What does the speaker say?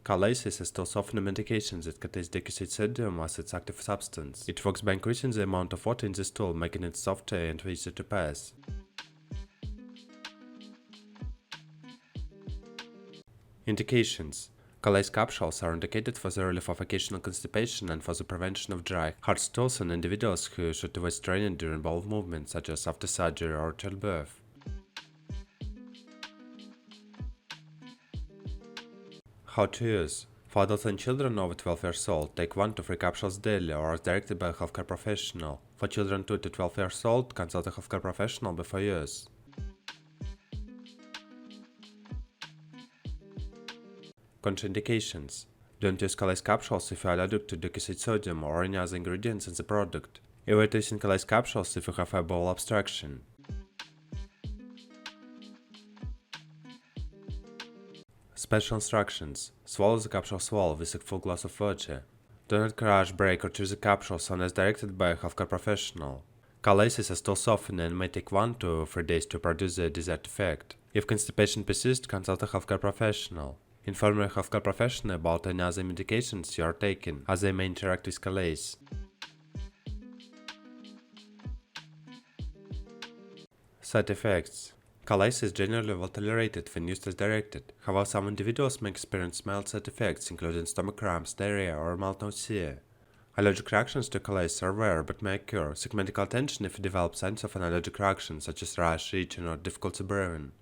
Colace is a stool softener medication that contains docusate sodium as its active substance. It works by increasing the amount of water in the stool, making it softer and easier to pass. Indications: Colace capsules are indicated for the relief of occasional constipation and for the prevention of dry, hard stools in individuals who should avoid straining during bowel movements, such as after surgery or childbirth. How to use: for adults and children over 12 years old, take 1 to 3 capsules daily or as directed by a healthcare professional. For children 2 to 12 years old, consult a healthcare professional before use. Contraindications: don't use Colace capsules if you are allergic to docusate sodium or any other ingredients in the product. Avoid using Colace capsules if you have a bowel obstruction. Special instructions: swallow the capsules whole with a full glass of water. Do not crush, break, or chew the capsules unless directed by a healthcare professional. Colace is a stool softener and may take 1 to 3 days to produce the desired effect. If constipation persists, consult a healthcare professional. Inform your healthcare professional about any other medications you are taking, as they may interact with Colace. Side effects: Colace is generally well tolerated when used as directed. However, some individuals may experience mild side effects, including stomach cramps, diarrhea, or mild nausea. Allergic reactions to Colace are rare but may occur. Seek medical attention if you develop signs of an allergic reaction, such as rash, itching, or difficulty breathing.